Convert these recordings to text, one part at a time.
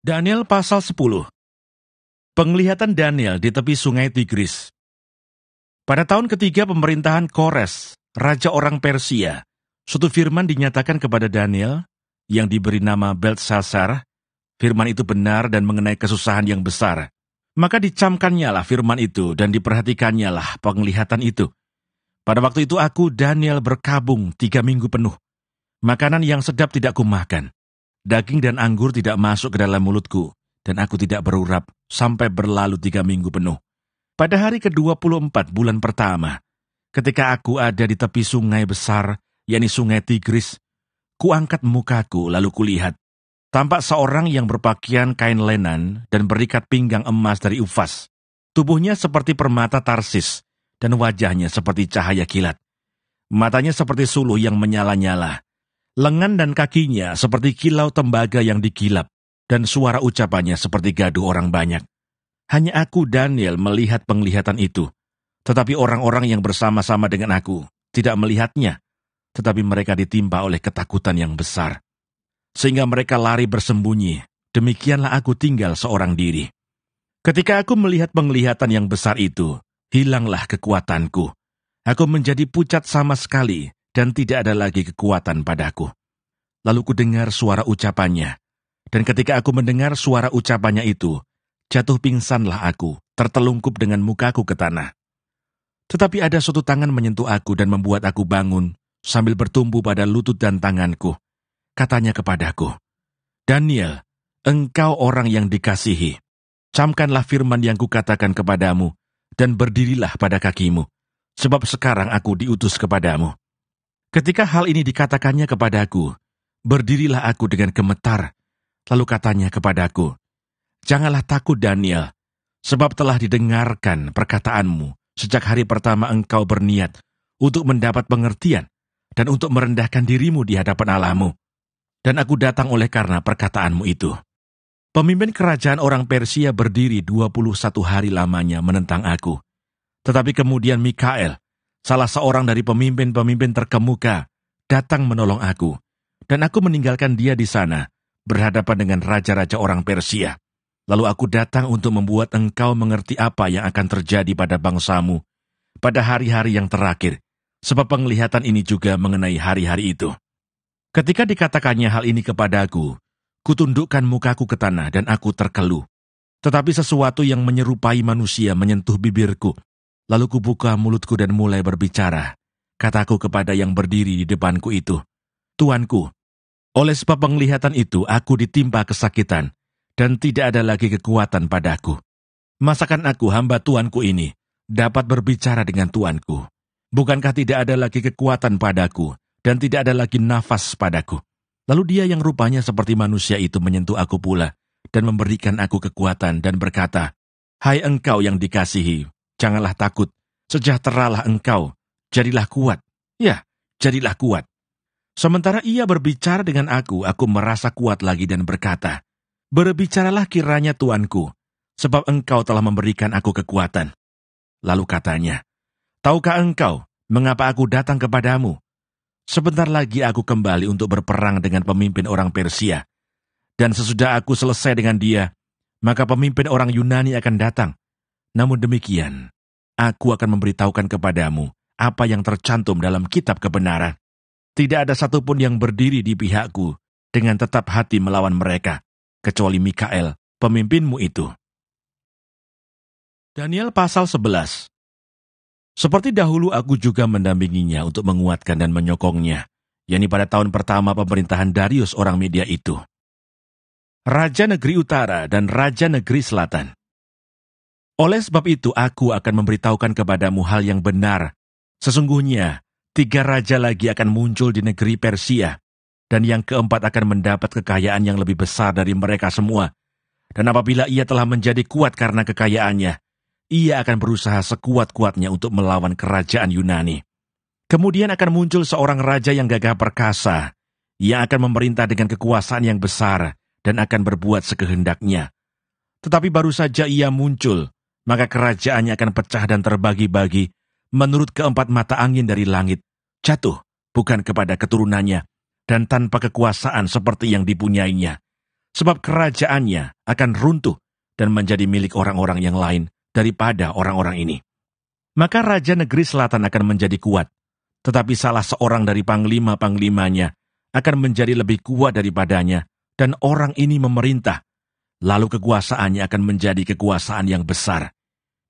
Daniel pasal 10. Penglihatan Daniel di tepi sungai Tigris. Pada tahun ketiga pemerintahan Kores, raja orang Persia, suatu firman dinyatakan kepada Daniel yang diberi nama Beltshazzar. Firman itu benar dan mengenai kesusahan yang besar. Maka dicamkannya lah firman itu dan diperhatikannya lah penglihatan itu. Pada waktu itu aku, Daniel, berkabung 3 minggu penuh. Makanan yang sedap tidak kumakan. Daging dan anggur tidak masuk ke dalam mulutku, dan aku tidak berurap sampai berlalu 3 minggu penuh. Pada hari ke-24 bulan pertama, ketika aku ada di tepi sungai besar, yakni sungai Tigris, kuangkat mukaku lalu kulihat. Tampak seorang yang berpakaian kain lenan dan berikat pinggang emas dari Ufas. Tubuhnya seperti permata Tarsis, dan wajahnya seperti cahaya kilat. Matanya seperti suluh yang menyala-nyala. Lengan dan kakinya seperti kilau tembaga yang dikilap, dan suara ucapannya seperti gaduh orang banyak. Hanya aku, Daniel, melihat penglihatan itu. Tetapi orang-orang yang bersama-sama dengan aku tidak melihatnya, tetapi mereka ditimpa oleh ketakutan yang besar. Sehingga mereka lari bersembunyi, demikianlah aku tinggal seorang diri. Ketika aku melihat penglihatan yang besar itu, hilanglah kekuatanku. Aku menjadi pucat sama sekali, dan tidak ada lagi kekuatan padaku. Lalu ku dengar suara ucapannya, dan ketika aku mendengar suara ucapannya itu, jatuh pingsanlah aku, tertelungkup dengan mukaku ke tanah. Tetapi ada suatu tangan menyentuh aku dan membuat aku bangun, sambil bertumpu pada lutut dan tanganku. Katanya kepadaku, "Daniel, engkau orang yang dikasihi. Camkanlah firman yang kukatakan kepadamu, dan berdirilah pada kakimu, sebab sekarang aku diutus kepadamu." Ketika hal ini dikatakannya kepadaku, berdirilah aku dengan gemetar. Lalu katanya kepadaku, "Janganlah takut, Daniel, sebab telah didengarkan perkataanmu sejak hari pertama engkau berniat untuk mendapat pengertian dan untuk merendahkan dirimu di hadapan Allahmu. Dan aku datang oleh karena perkataanmu itu." Pemimpin kerajaan orang Persia berdiri 21 hari lamanya menentang aku. Tetapi kemudian Mikael, salah seorang dari pemimpin-pemimpin terkemuka, datang menolong aku, dan aku meninggalkan dia di sana, berhadapan dengan raja-raja orang Persia. Lalu aku datang untuk membuat engkau mengerti apa yang akan terjadi pada bangsamu pada hari-hari yang terakhir, sebab penglihatan ini juga mengenai hari-hari itu. Ketika dikatakannya hal ini kepadaku, kutundukkan mukaku ke tanah dan aku terkeluh. Tetapi sesuatu yang menyerupai manusia menyentuh bibirku. Lalu kubuka mulutku dan mulai berbicara. Kataku kepada yang berdiri di depanku itu, "Tuanku, oleh sebab penglihatan itu aku ditimpa kesakitan, dan tidak ada lagi kekuatan padaku. Masakan aku, hamba tuanku ini, dapat berbicara dengan tuanku? Bukankah tidak ada lagi kekuatan padaku, dan tidak ada lagi nafas padaku?" Lalu dia yang rupanya seperti manusia itu menyentuh aku pula, dan memberikan aku kekuatan, dan berkata, "Hai engkau yang dikasihi, janganlah takut, sejahteralah engkau, jadilah kuat, ya, jadilah kuat." Sementara ia berbicara dengan aku merasa kuat lagi dan berkata, "Berbicaralah kiranya tuanku, sebab engkau telah memberikan aku kekuatan." Lalu katanya, "Tahukah engkau mengapa aku datang kepadamu? Sebentar lagi aku kembali untuk berperang dengan pemimpin orang Persia, dan sesudah aku selesai dengan dia, maka pemimpin orang Yunani akan datang. Namun demikian, aku akan memberitahukan kepadamu apa yang tercantum dalam kitab kebenaran. Tidak ada satupun yang berdiri di pihakku dengan tetap hati melawan mereka, kecuali Mikael, pemimpinmu itu." Daniel pasal 11. Seperti dahulu aku juga mendampinginya untuk menguatkan dan menyokongnya, yakni pada tahun pertama pemerintahan Darius orang Media itu. Raja negeri utara dan raja negeri selatan. Oleh sebab itu aku akan memberitahukan kepadamu hal yang benar. Sesungguhnya 3 raja lagi akan muncul di negeri Persia, dan yang keempat akan mendapat kekayaan yang lebih besar dari mereka semua. Dan apabila ia telah menjadi kuat karena kekayaannya, ia akan berusaha sekuat-kuatnya untuk melawan kerajaan Yunani. Kemudian akan muncul seorang raja yang gagah perkasa, yang akan memerintah dengan kekuasaan yang besar dan akan berbuat sekehendaknya. Tetapi baru saja ia muncul, maka kerajaannya akan pecah dan terbagi-bagi menurut keempat mata angin dari langit, jatuh bukan kepada keturunannya, dan tanpa kekuasaan seperti yang dipunyainya. sebab kerajaannya akan runtuh dan menjadi milik orang-orang yang lain daripada orang-orang ini. Maka Raja Negeri Selatan akan menjadi kuat, tetapi salah seorang dari panglima-panglimanya akan menjadi lebih kuat daripadanya, dan orang ini memerintah. Lalu kekuasaannya akan menjadi kekuasaan yang besar.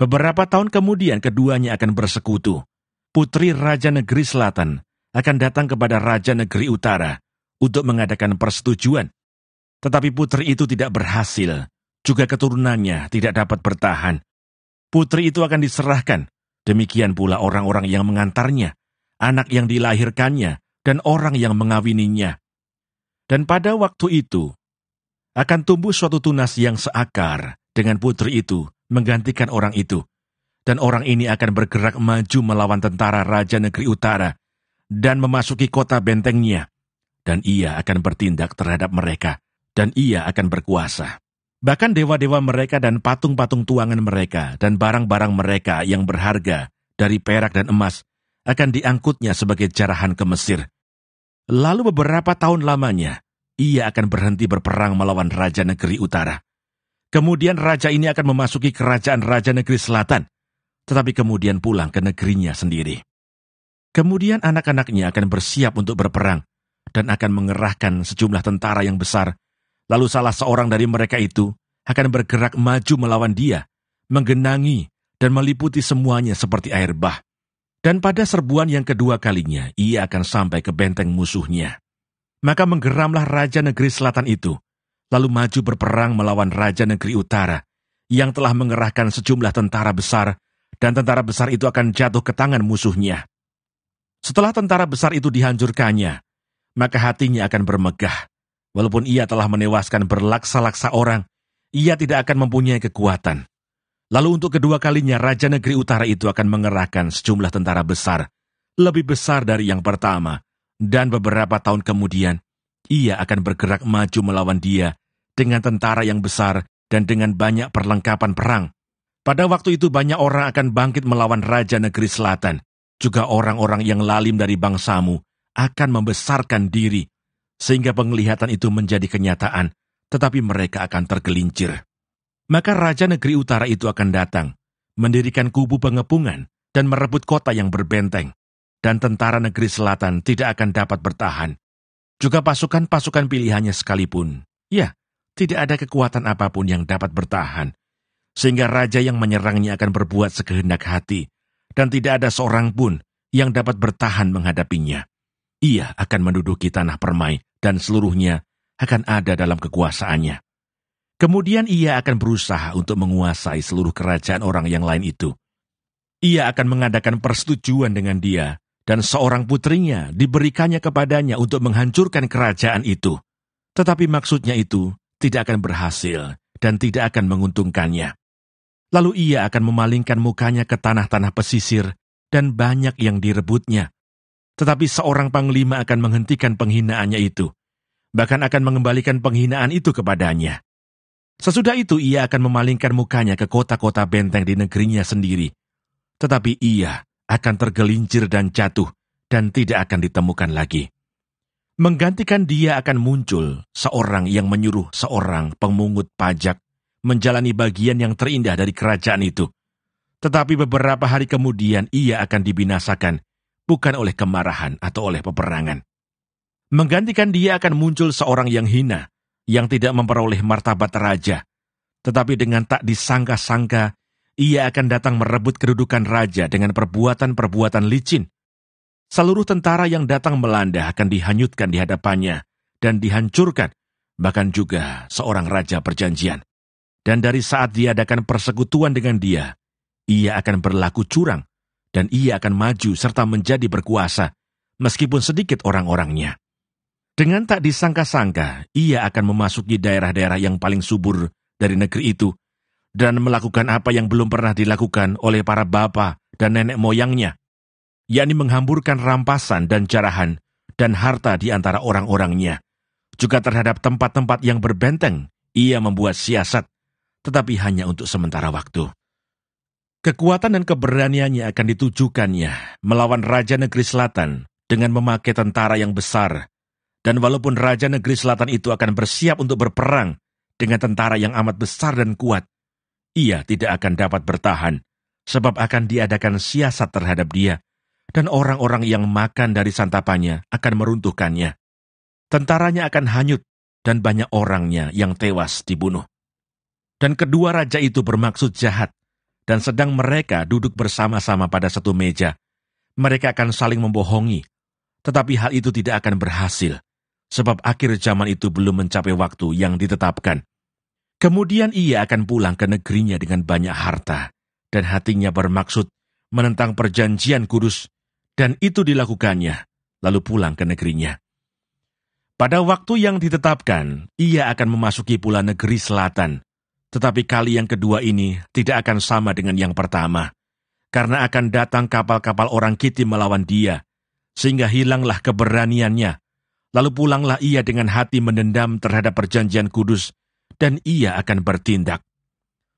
Beberapa tahun kemudian keduanya akan bersekutu. Putri Raja Negeri Selatan akan datang kepada Raja Negeri Utara untuk mengadakan persetujuan. Tetapi putri itu tidak berhasil, juga keturunannya tidak dapat bertahan. Putri itu akan diserahkan, demikian pula orang-orang yang mengantarnya, anak yang dilahirkannya, dan orang yang mengawininya. Dan pada waktu itu, akan tumbuh suatu tunas yang seakar dengan putri itu menggantikan orang itu. Dan orang ini akan bergerak maju melawan tentara Raja Negeri Utara dan memasuki kota bentengnya. Dan ia akan bertindak terhadap mereka, dan ia akan berkuasa. Bahkan dewa-dewa mereka dan patung-patung tuangan mereka dan barang-barang mereka yang berharga dari perak dan emas akan diangkutnya sebagai jarahan ke Mesir. Lalu beberapa tahun lamanya, ia akan berhenti berperang melawan Raja Negeri Utara. Kemudian raja ini akan memasuki kerajaan Raja Negeri Selatan, tetapi kemudian pulang ke negerinya sendiri. Kemudian anak-anaknya akan bersiap untuk berperang, dan akan mengerahkan sejumlah tentara yang besar. Lalu salah seorang dari mereka itu akan bergerak maju melawan dia, menggenangi dan meliputi semuanya seperti air bah. Dan pada serbuan yang kedua kalinya, ia akan sampai ke benteng musuhnya. Maka menggeramlah Raja Negeri Selatan itu, lalu maju berperang melawan Raja Negeri Utara, yang telah mengerahkan sejumlah tentara besar, dan tentara besar itu akan jatuh ke tangan musuhnya. Setelah tentara besar itu dihancurkannya, maka hatinya akan bermegah. Walaupun ia telah menewaskan berlaksa-laksa orang, ia tidak akan mempunyai kekuatan. Lalu untuk kedua kalinya Raja Negeri Utara itu akan mengerahkan sejumlah tentara besar, lebih besar dari yang pertama, dan beberapa tahun kemudian, ia akan bergerak maju melawan dia dengan tentara yang besar dan dengan banyak perlengkapan perang. Pada waktu itu banyak orang akan bangkit melawan Raja Negeri Selatan. Juga orang-orang yang lalim dari bangsamu akan membesarkan diri, sehingga penglihatan itu menjadi kenyataan, tetapi mereka akan tergelincir. Maka Raja Negeri Utara itu akan datang, mendirikan kubu pengepungan, dan merebut kota yang berbenteng. Dan tentara Negeri Selatan tidak akan dapat bertahan. Juga pasukan-pasukan pilihannya sekalipun, ya, tidak ada kekuatan apapun yang dapat bertahan. Sehingga raja yang menyerangnya akan berbuat sekehendak hati, dan tidak ada seorang pun yang dapat bertahan menghadapinya. Ia akan menduduki tanah permai, dan seluruhnya akan ada dalam kekuasaannya. Kemudian ia akan berusaha untuk menguasai seluruh kerajaan orang yang lain itu. Ia akan mengadakan persetujuan dengan dia, dan seorang putrinya diberikannya kepadanya untuk menghancurkan kerajaan itu. Tetapi maksudnya itu tidak akan berhasil dan tidak akan menguntungkannya. Lalu ia akan memalingkan mukanya ke tanah-tanah pesisir dan banyak yang direbutnya. Tetapi seorang panglima akan menghentikan penghinaannya itu, bahkan akan mengembalikan penghinaan itu kepadanya. Sesudah itu ia akan memalingkan mukanya ke kota-kota benteng di negerinya sendiri. Tetapi ia akan tergelincir dan jatuh, dan tidak akan ditemukan lagi. Menggantikan dia akan muncul seorang yang menyuruh seorang pemungut pajak menjalani bagian yang terindah dari kerajaan itu. Tetapi beberapa hari kemudian ia akan dibinasakan, bukan oleh kemarahan atau oleh peperangan. Menggantikan dia akan muncul seorang yang hina, yang tidak memperoleh martabat raja. Tetapi dengan tak disangka-sangka, ia akan datang merebut kedudukan raja dengan perbuatan-perbuatan licin. Seluruh tentara yang datang melanda akan dihanyutkan di hadapannya dan dihancurkan, bahkan juga seorang raja perjanjian. Dan dari saat diadakan persekutuan dengan dia, ia akan berlaku curang, dan ia akan maju serta menjadi berkuasa, meskipun sedikit orang-orangnya. Dengan tak disangka-sangka, ia akan memasuki daerah-daerah yang paling subur dari negeri itu, dan melakukan apa yang belum pernah dilakukan oleh para bapa dan nenek moyangnya, yakni menghamburkan rampasan dan jarahan dan harta di antara orang-orangnya. Juga terhadap tempat-tempat yang berbenteng, ia membuat siasat, tetapi hanya untuk sementara waktu. Kekuatan dan keberaniannya akan ditujukannya melawan Raja Negeri Selatan dengan memakai tentara yang besar, Dan walaupun Raja Negeri Selatan itu akan bersiap untuk berperang dengan tentara yang amat besar dan kuat, ia tidak akan dapat bertahan, sebab akan diadakan siasat terhadap dia, dan orang-orang yang makan dari santapannya akan meruntuhkannya. Tentaranya akan hanyut, dan banyak orangnya yang tewas dibunuh. Dan kedua raja itu bermaksud jahat, dan sedang mereka duduk bersama-sama pada satu meja, mereka akan saling membohongi, tetapi hal itu tidak akan berhasil, sebab akhir zaman itu belum mencapai waktu yang ditetapkan. Kemudian ia akan pulang ke negerinya dengan banyak harta, dan hatinya bermaksud menentang perjanjian kudus, dan itu dilakukannya, lalu pulang ke negerinya. Pada waktu yang ditetapkan, ia akan memasuki pula negeri selatan, tetapi kali yang kedua ini tidak akan sama dengan yang pertama, karena akan datang kapal-kapal orang Kitim melawan dia, sehingga hilanglah keberaniannya. Lalu pulanglah ia dengan hati mendendam terhadap perjanjian kudus, dan ia akan bertindak.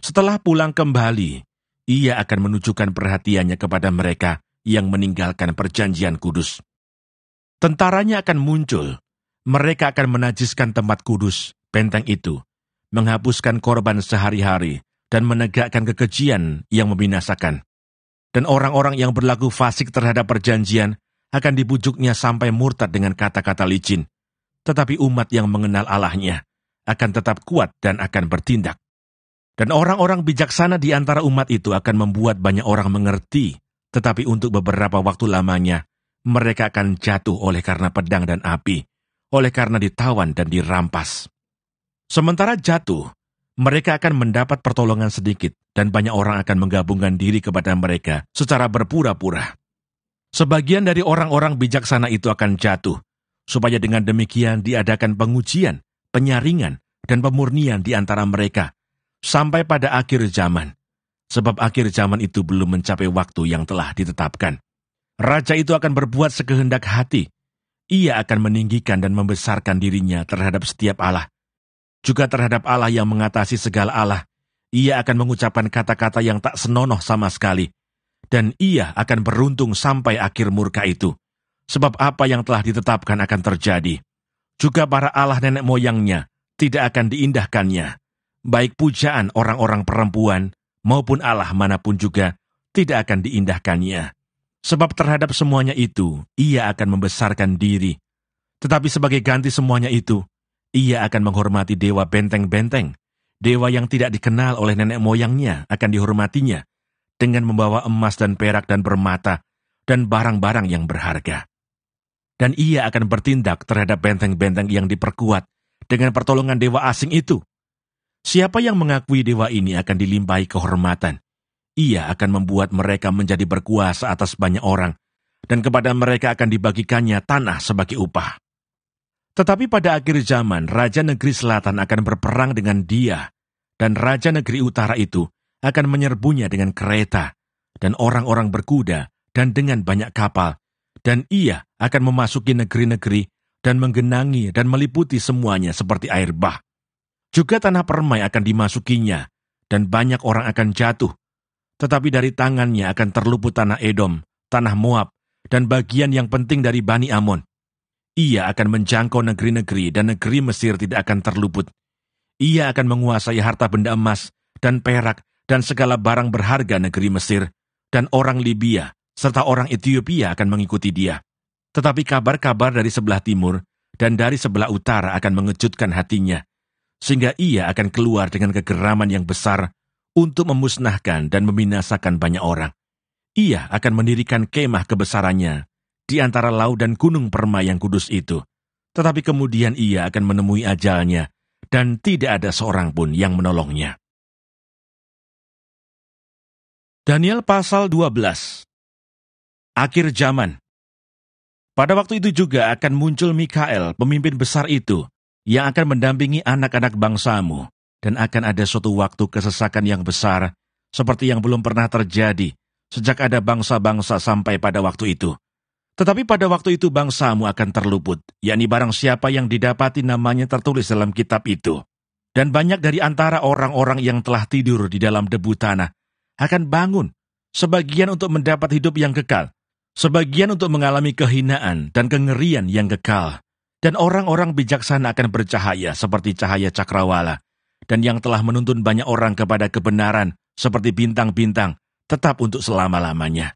Setelah pulang kembali, ia akan menunjukkan perhatiannya kepada mereka yang meninggalkan perjanjian kudus. Tentaranya akan muncul, mereka akan menajiskan tempat kudus, benteng itu, menghapuskan korban sehari-hari, dan menegakkan kekejian yang membinasakan. Dan orang-orang yang berlaku fasik terhadap perjanjian akan dibujuknya sampai murtad dengan kata-kata licin. Tetapi umat yang mengenal Allahnya akan tetap kuat dan akan bertindak. Dan orang-orang bijaksana di antara umat itu akan membuat banyak orang mengerti, tetapi untuk beberapa waktu lamanya, mereka akan jatuh oleh karena pedang dan api, oleh karena ditawan dan dirampas. Sementara jatuh, mereka akan mendapat pertolongan sedikit, dan banyak orang akan menggabungkan diri kepada mereka secara berpura-pura. Sebagian dari orang-orang bijaksana itu akan jatuh, supaya dengan demikian diadakan pengujian, penyaringan, dan pemurnian di antara mereka, sampai pada akhir zaman. Sebab akhir zaman itu belum mencapai waktu yang telah ditetapkan. Raja itu akan berbuat sekehendak hati. Ia akan meninggikan dan membesarkan dirinya terhadap setiap Allah. Juga terhadap Allah yang mengatasi segala Allah, ia akan mengucapkan kata-kata yang tak senonoh sama sekali. Dan ia akan beruntung sampai akhir murka itu, sebab apa yang telah ditetapkan akan terjadi. Juga para Allah nenek moyangnya tidak akan diindahkannya, baik pujaan orang-orang perempuan maupun Allah manapun juga tidak akan diindahkannya. Sebab terhadap semuanya itu, ia akan membesarkan diri. Tetapi sebagai ganti semuanya itu, ia akan menghormati dewa benteng-benteng. Dewa yang tidak dikenal oleh nenek moyangnya akan dihormatinya, dengan membawa emas dan perak dan permata, dan barang-barang yang berharga. Dan ia akan bertindak terhadap benteng-benteng yang diperkuat dengan pertolongan dewa asing itu. Siapa yang mengakui dewa ini akan dilimpahi kehormatan. Ia akan membuat mereka menjadi berkuasa atas banyak orang, dan kepada mereka akan dibagikannya tanah sebagai upah. Tetapi pada akhir zaman, Raja Negeri Selatan akan berperang dengan dia, dan Raja Negeri Utara itu akan menyerbunya dengan kereta, dan orang-orang berkuda, dan dengan banyak kapal, dan ia akan memasuki negeri-negeri, dan menggenangi dan meliputi semuanya seperti air bah. Juga tanah permai akan dimasukinya, dan banyak orang akan jatuh, tetapi dari tangannya akan terluput tanah Edom, tanah Moab, dan bagian yang penting dari Bani Amon. Ia akan menjangkau negeri-negeri, dan negeri Mesir tidak akan terluput. Ia akan menguasai harta benda emas, dan perak, dan segala barang berharga negeri Mesir, dan orang Libya, serta orang Ethiopia akan mengikuti dia. Tetapi kabar-kabar dari sebelah timur, dan dari sebelah utara akan mengejutkan hatinya, sehingga ia akan keluar dengan kegeraman yang besar, untuk memusnahkan dan membinasakan banyak orang. Ia akan mendirikan kemah kebesarannya, di antara laut dan gunung permai yang kudus itu. Tetapi kemudian ia akan menemui ajalnya, dan tidak ada seorang pun yang menolongnya. Daniel pasal 12. Akhir zaman. Pada waktu itu juga akan muncul Mikael, pemimpin besar itu, yang akan mendampingi anak-anak bangsamu, dan akan ada suatu waktu kesesakan yang besar, seperti yang belum pernah terjadi, sejak ada bangsa-bangsa sampai pada waktu itu. Tetapi pada waktu itu bangsamu akan terluput, yakni barang siapa yang didapati namanya tertulis dalam kitab itu. Dan banyak dari antara orang-orang yang telah tidur di dalam debu tanah, akan bangun, sebagian untuk mendapat hidup yang kekal, sebagian untuk mengalami kehinaan dan kengerian yang kekal, Dan orang-orang bijaksana akan bercahaya seperti cahaya cakrawala, dan yang telah menuntun banyak orang kepada kebenaran seperti bintang-bintang, tetap untuk selama-lamanya.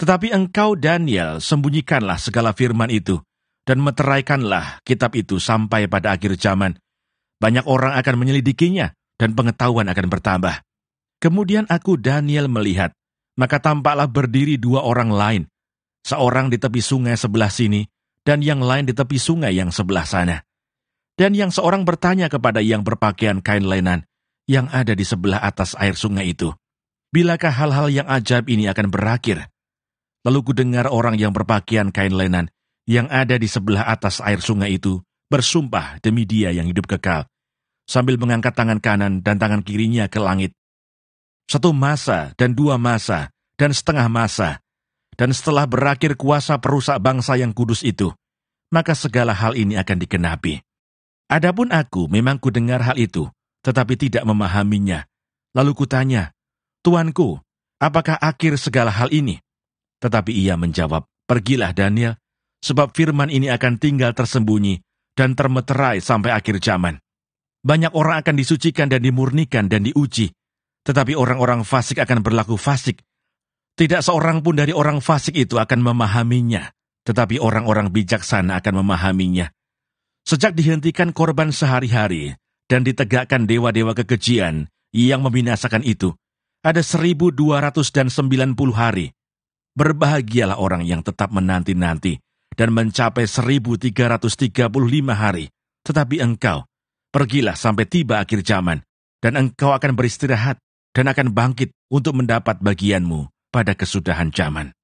Tetapi engkau, Daniel, sembunyikanlah segala firman itu, dan meteraikanlah kitab itu sampai pada akhir zaman. Banyak orang akan menyelidikinya, dan pengetahuan akan bertambah. Kemudian aku, Daniel, melihat, maka tampaklah berdiri dua orang lain, seorang di tepi sungai sebelah sini, dan yang lain di tepi sungai yang sebelah sana. Dan yang seorang bertanya kepada yang berpakaian kain lenan, yang ada di sebelah atas air sungai itu, bilakah hal-hal yang ajaib ini akan berakhir? Lalu kudengar orang yang berpakaian kain lenan, yang ada di sebelah atas air sungai itu, bersumpah demi Dia yang hidup kekal, sambil mengangkat tangan kanan dan tangan kirinya ke langit. 1 masa dan 2 masa dan setengah masa, dan setelah berakhir kuasa perusak bangsa yang kudus itu, maka segala hal ini akan dikenapi. Adapun aku memang kudengar hal itu, tetapi tidak memahaminya. Lalu kutanya, Tuanku, apakah akhir segala hal ini? Tetapi ia menjawab, Pergilah Daniel, sebab firman ini akan tinggal tersembunyi dan termeterai sampai akhir zaman. Banyak orang akan disucikan dan dimurnikan dan diuji, tetapi orang-orang fasik akan berlaku fasik. Tidak seorang pun dari orang fasik itu akan memahaminya, tetapi orang-orang bijaksana akan memahaminya. Sejak dihentikan korban sehari-hari dan ditegakkan dewa-dewa kekejian yang membinasakan itu, ada 1290 hari. Berbahagialah orang yang tetap menanti-nanti dan mencapai 1335 hari. Tetapi engkau, pergilah sampai tiba akhir zaman, dan engkau akan beristirahat dan akan bangkit untuk mendapat bagianmu pada kesudahan zaman.